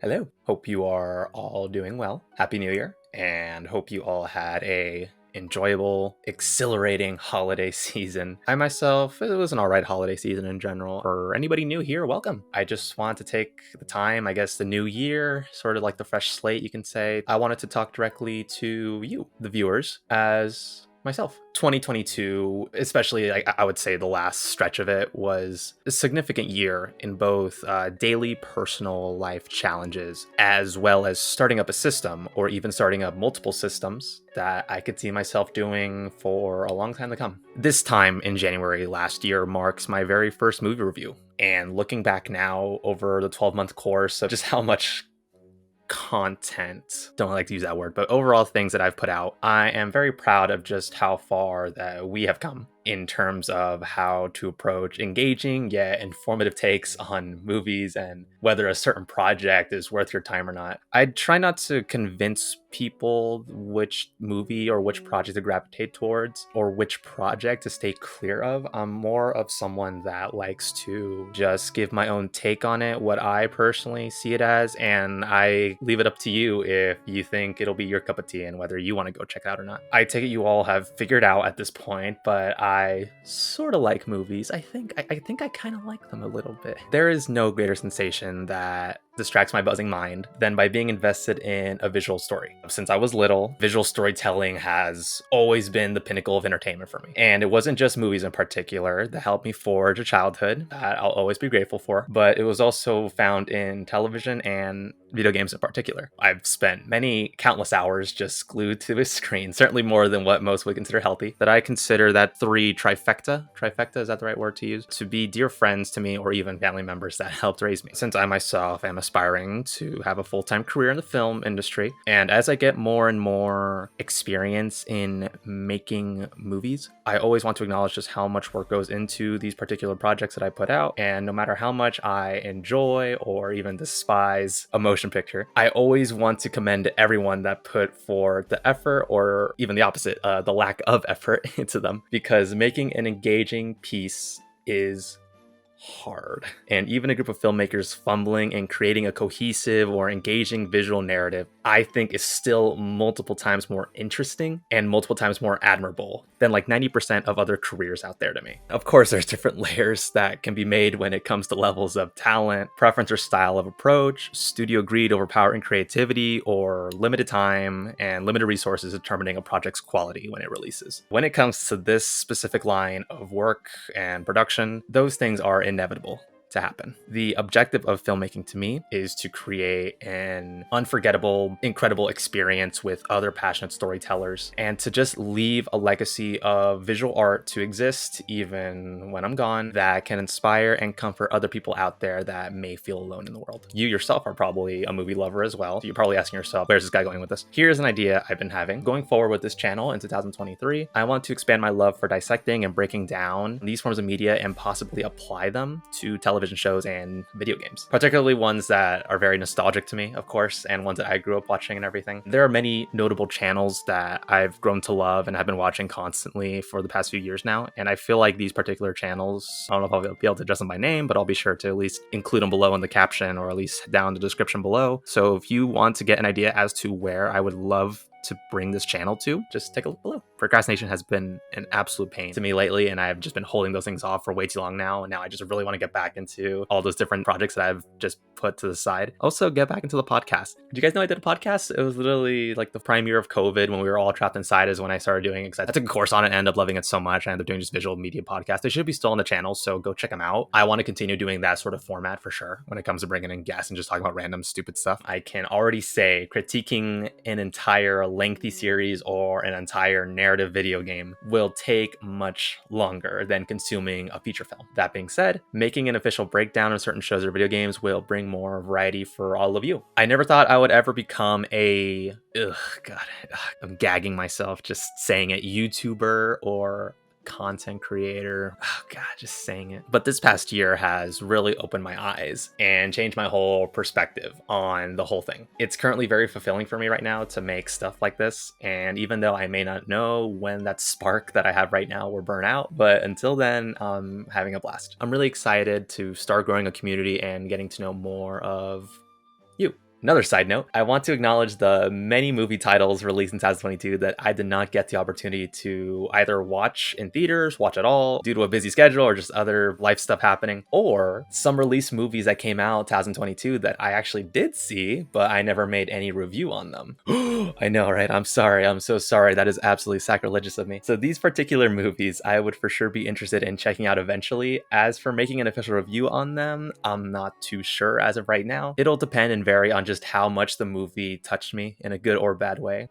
Hello. Hope you are all doing well. Happy New Year, and hope you all had a enjoyable, exhilarating holiday season. I myself, it was an all right holiday season in general. For anybody new here, welcome. I just wanted to take the time, I guess the new year, sort of like the fresh slate, you can say. I wanted to talk directly to you, the viewers, as myself. 2022, especially I would say the last stretch of it, was a significant year in both daily personal life challenges, as well as starting up a system or even starting up multiple systems that I could see myself doing for a long time to come. This time in January last year marks my very first movie review. And looking back now over the 12-month course of just how much content, don't like to use that word, but overall things that I've put out, I am very proud of just how far that we have come in terms of how to approach engaging yet informative takes on movies and whether a certain project is worth your time or not. I try not to convince people which movie or which project to gravitate towards or which project to stay clear of. I'm more of someone that likes to just give my own take on it, what I personally see it as, and I leave it up to you if you think it'll be your cup of tea and whether you want to go check it out or not. I take it you all have figured out at this point, but I sort of like movies. I think I kind of like them a little bit. There is no greater sensation that distracts my buzzing mind than by being invested in a visual story. Since I was little, visual storytelling has always been the pinnacle of entertainment for me. And it wasn't just movies in particular that helped me forge a childhood that I'll always be grateful for, but it was also found in television and video games in particular. I've spent many countless hours just glued to a screen, certainly more than what most would consider healthy, that I consider that three trifecta, is that the right word to use, to be dear friends to me or even family members that helped raise me. Since I myself am aspiring to have a full-time career in the film industry, and as I get more and more experience in making movies, I always want to acknowledge just how much work goes into these particular projects that I put out. And no matter how much I enjoy or even despise a motion picture, I always want to commend everyone that put forth the effort, or even the opposite, the lack of effort into them, because making an engaging piece is hard. And even a group of filmmakers fumbling and creating a cohesive or engaging visual narrative, I think is still multiple times more interesting and multiple times more admirable than like 90% of other careers out there to me. Of course, there's different layers that can be made when it comes to levels of talent, preference or style of approach, studio greed overpowering creativity, or limited time and limited resources determining a project's quality when it releases. When it comes to this specific line of work and production, those things are inevitable to happen. The objective of filmmaking to me is to create an unforgettable, incredible experience with other passionate storytellers and to just leave a legacy of visual art to exist even when I'm gone that can inspire and comfort other people out there that may feel alone in the world. You yourself are probably a movie lover as well. You're probably asking yourself, where's this guy going with this? Here's an idea I've been having. Going forward with this channel in 2023, I want to expand my love for dissecting and breaking down these forms of media and possibly apply them to television shows and video games, particularly ones that are very nostalgic to me, of course, and ones that I grew up watching and everything. There are many notable channels that I've grown to love and have been watching constantly for the past few years now, and I feel like these particular channels, I don't know if I'll be able to address them by name, but I'll be sure to at least include them below in the caption or at least down in the description below. So if you want to get an idea as to where I would love to bring this channel to, just take a look below. Procrastination has been an absolute pain to me lately, and I've just been holding those things off for way too long now, and now I just really want to get back into all those different projects that I've just put to the side. Also, get back into the podcast. Did you guys know I did a podcast? It was literally like the prime year of COVID when we were all trapped inside is when I started doing it. I took a course on it and ended up loving it so much. I ended up doing just visual media podcasts. They should be still on the channel, so go check them out. I want to continue doing that sort of format for sure when it comes to bringing in guests and just talking about random stupid stuff. I can already say critiquing an entire lengthy series or an entire narrative video game will take much longer than consuming a feature film. That being said, making an official breakdown of certain shows or video games will bring more variety for all of you. I never thought I would ever become I'm gagging myself just saying it, YouTuber or content creator. Oh God, just saying it. But this past year has really opened my eyes and changed my whole perspective on the whole thing. It's currently very fulfilling for me right now to make stuff like this. And even though I may not know when that spark that I have right now will burn out, but until then, I'm having a blast. I'm really excited to start growing a community and getting to know more of you, Another side note, I want to acknowledge the many movie titles released in 2022 that I did not get the opportunity to either watch in theaters, watch at all, due to a busy schedule or just other life stuff happening, or some released movies that came out 2022 that I actually did see, but I never made any review on them. I know, right? I'm sorry. I'm so sorry. That is absolutely sacrilegious of me. So these particular movies, I would for sure be interested in checking out eventually. As for making an official review on them, I'm not too sure as of right now. It'll depend and vary on just how much the movie touched me in a good or bad way.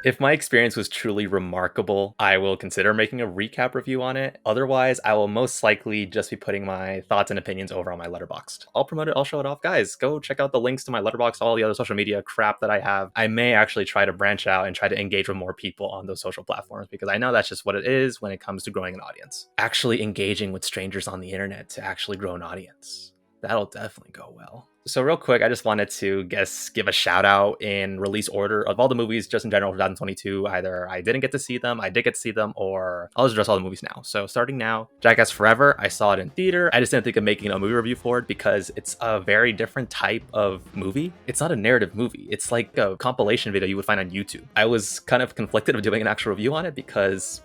If my experience was truly remarkable, I will consider making a recap review on it. Otherwise, I will most likely just be putting my thoughts and opinions over on my Letterboxd. I'll promote it, I'll show it off. Guys, go check out the links to my Letterboxd, all the other social media crap that I have. I may actually try to branch out and try to engage with more people on those social platforms because I know that's just what it is when it comes to growing an audience. Actually engaging with strangers on the internet to actually grow an audience. That'll definitely go well. So real quick, I just wanted to give a shout out in release order of all the movies just in general for 2022. Either I didn't get to see them, I did get to see them, or I'll just address all the movies now. So starting now, Jackass Forever, I saw it in theater. I just didn't think of making a movie review for it because it's a very different type of movie. It's not a narrative movie. It's like a compilation video you would find on YouTube. I was kind of conflicted of doing an actual review on it because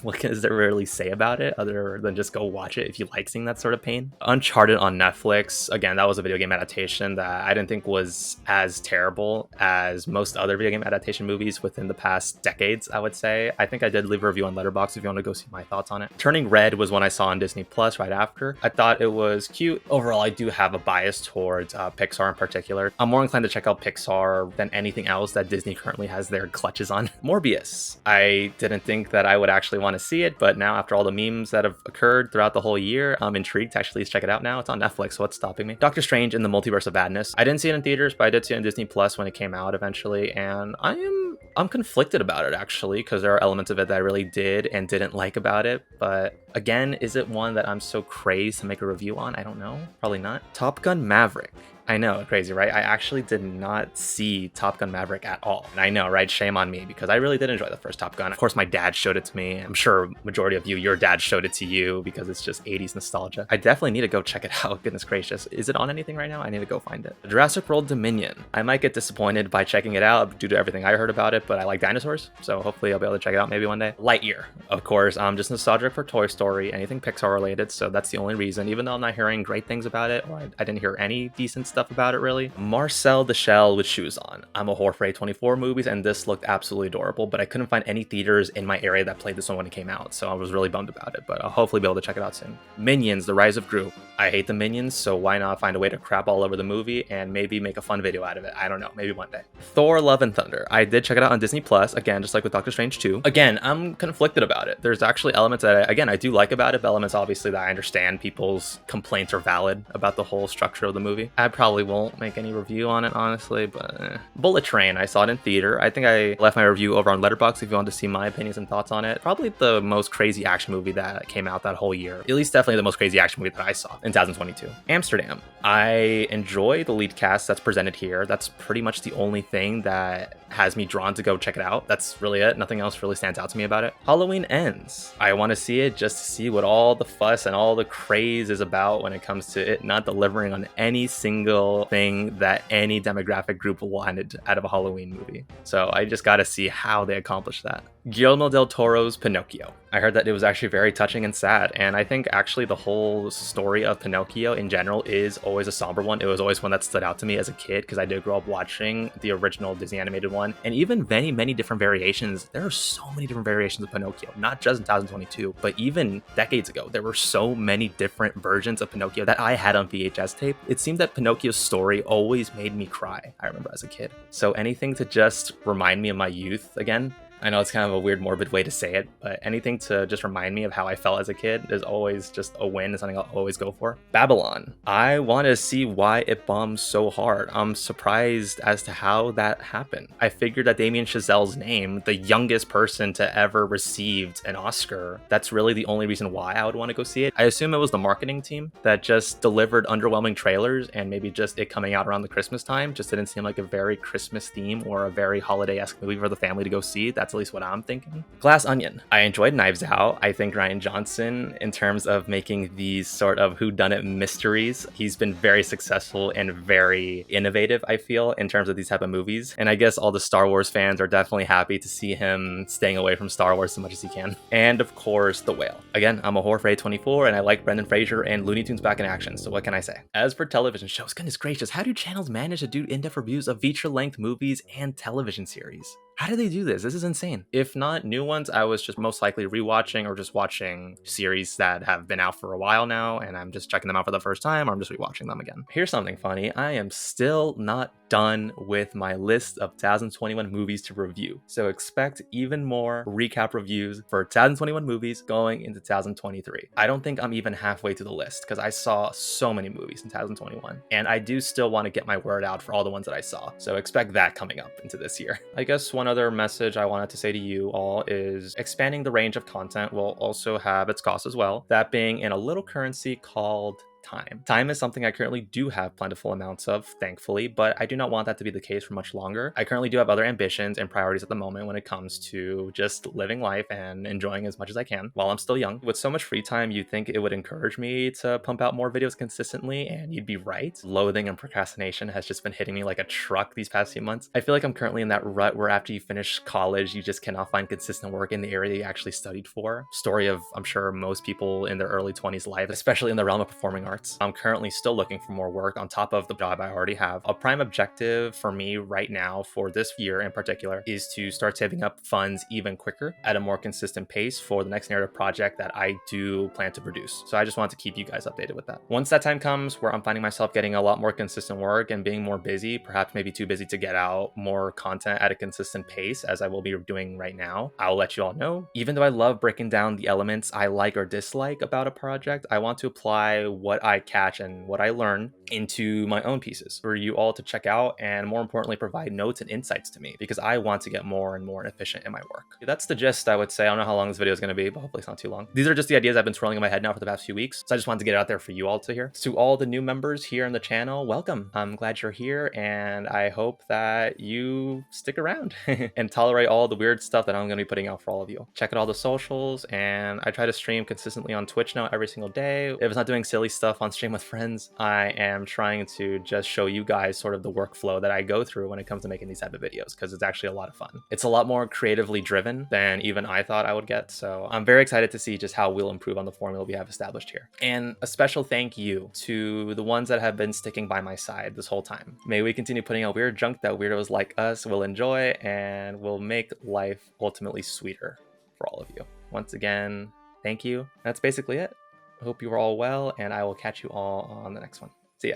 what is there really say about it other than just go watch it if you like seeing that sort of pain? Uncharted on Netflix, again, that was a video game adaptation that I didn't think was as terrible as most other video game adaptation movies within the past decades, I would say. I think I did leave a review on Letterboxd if you want to go see my thoughts on it. Turning Red was one I saw on Disney Plus right after. I thought it was cute. Overall, I do have a bias towards Pixar in particular. I'm more inclined to check out Pixar than anything else that Disney currently has their clutches on. Morbius. I didn't think that I would actually want to see it, but now after all the memes that have occurred throughout the whole year, I'm intrigued to actually check it out now. It's on Netflix, so what's stopping me? Doctor Strange in the Multiverse of Madness. I didn't see it in theaters, but I did see it on Disney Plus when it came out eventually, and I'm conflicted about it actually, because there are elements of it that I really did and didn't like about it, but again, is it one that I'm so crazed to make a review on? I don't know. Probably not. Top Gun Maverick. I know, crazy, right? I actually did not see Top Gun Maverick at all. And I know, right? Shame on me because I really did enjoy the first Top Gun. Of course, my dad showed it to me. I'm sure majority of you, your dad showed it to you because it's just 80s nostalgia. I definitely need to go check it out. Goodness gracious. Is it on anything right now? I need to go find it. Jurassic World Dominion. I might get disappointed by checking it out due to everything I heard about it, but I like dinosaurs. So hopefully I'll be able to check it out maybe one day. Lightyear. Of course, I'm just nostalgic for Toy Story, anything Pixar related. So that's the only reason, even though I'm not hearing great things about it, or I didn't hear any decent stuff about it really. Marcel the Shell with Shoes On. I'm a whore for A24 movies, and this looked absolutely adorable, but I couldn't find any theaters in my area that played this one when it came out, so I was really bummed about it, but I'll hopefully be able to check it out soon. Minions, The Rise of Gru. I hate the Minions, so why not find a way to crap all over the movie and maybe make a fun video out of it? I don't know, maybe one day. Thor, Love and Thunder. I did check it out on Disney Plus, again, just like with Doctor Strange 2. Again, I'm conflicted about it. There's actually elements that, I do like about it, but elements obviously that I understand people's complaints are valid about the whole structure of the movie. I probably won't make any review on it, honestly, but Bullet Train, I saw it in theater. I think I left my review over on Letterboxd if you want to see my opinions and thoughts on it. Probably the most crazy action movie that came out that whole year. At least definitely the most crazy action movie that I saw in 2022. Amsterdam. I enjoy the lead cast that's presented here. That's pretty much the only thing that has me drawn to go check it out. That's really it. Nothing else really stands out to me about it. Halloween Ends. I want to see it just to see what all the fuss and all the craze is about when it comes to it not delivering on any single thing that any demographic group wanted out of a Halloween movie. So I just got to see how they accomplish that. Guillermo del Toro's Pinocchio. I heard that it was actually very touching and sad, and I think actually the whole story of Pinocchio in general is always a somber one. It was always one that stood out to me as a kid because I did grow up watching the original Disney animated one, and even many different variations. There are so many different variations of Pinocchio, not just in 2022, but even decades ago. There were so many different versions of Pinocchio that I had on VHS tape. It seemed that Pinocchio's story always made me cry, I remember as a kid. So anything to just remind me of my youth again. I know it's kind of a weird, morbid way to say it, but anything to just remind me of how I felt as a kid is always just a win, something I'll always go for. Babylon. I want to see why it bombed so hard. I'm surprised as to how that happened. I figured that Damien Chazelle's name, the youngest person to ever received an Oscar, that's really the only reason why I would want to go see it. I assume it was the marketing team that just delivered underwhelming trailers, and maybe just it coming out around the Christmas time just didn't seem like a very Christmas theme or a very holiday-esque movie for the family to go see. That's That's at least what I'm thinking. Glass Onion. I enjoyed Knives Out. I think Ryan Johnson, in terms of making these sort of whodunit mysteries, he's been very successful and very innovative, I feel, in terms of these type of movies. And I guess all the Star Wars fans are definitely happy to see him staying away from Star Wars as much as he can. And of course, The Whale. Again, I'm a whore for A24, and I like Brendan Fraser and Looney Tunes back in action, so what can I say? As for television shows, goodness gracious, how do channels manage to do in-depth reviews of feature-length movies and television series? How do they do this? This is insane. If not new ones, I was just most likely rewatching or just watching series that have been out for a while now, and I'm just checking them out for the first time, or I'm just rewatching them again. Here's something funny. I am still not done with my list of 2021 movies to review. So expect even more recap reviews for 2021 movies going into 2023. I don't think I'm even halfway to the list because I saw so many movies in 2021, and I do still want to get my word out for all the ones that I saw. So expect that coming up into this year. I guess one other message I wanted to say to you all is expanding the range of content will also have its cost as well. That being in a little currency called time. Time is something I currently do have plentiful amounts of, thankfully, but I do not want that to be the case for much longer. I currently do have other ambitions and priorities at the moment when it comes to just living life and enjoying as much as I can while I'm still young. With so much free time, you'd think it would encourage me to pump out more videos consistently, and you'd be right. Loathing and procrastination has just been hitting me like a truck these past few months. I feel like I'm currently in that rut where after you finish college, you just cannot find consistent work in the area you actually studied for. Story of, I'm sure, most people in their early 20s life, especially in the realm of performing arts. I'm currently still looking for more work on top of the job I already have. A prime objective for me right now for this year in particular is to start saving up funds even quicker at a more consistent pace for the next narrative project that I do plan to produce. So I just want to keep you guys updated with that. Once that time comes where I'm finding myself getting a lot more consistent work and being more busy, perhaps maybe too busy to get out more content at a consistent pace as I will be doing right now, I'll let you all know. Even though I love breaking down the elements I like or dislike about a project, I want to apply what I catch and what I learn into my own pieces for you all to check out, and more importantly, provide notes and insights to me because I want to get more and more efficient in my work. That's the gist, I would say. I don't know how long this video is going to be, but hopefully it's not too long. These are just the ideas I've been swirling in my head now for the past few weeks, so I just wanted to get it out there for you all to hear. To all the new members here on the channel, welcome. I'm glad you're here, and I hope that you stick around and tolerate all the weird stuff that I'm going to be putting out for all of you. Check out all the socials, and I try to stream consistently on Twitch now every single day. If it's not doing silly stuff on stream with friends, I am trying to just show you guys sort of the workflow that I go through when it comes to making these type of videos, because it's actually a lot of fun. It's a lot more creatively driven than even I thought I would get, so I'm very excited to see just how we'll improve on the formula we have established here. And a special thank you to the ones that have been sticking by my side this whole time. May we continue putting out weird junk that weirdos like us will enjoy and will make life ultimately sweeter for all of you. Once again, thank you. That's basically it. I hope you are all well, and I will catch you all on the next one. See ya.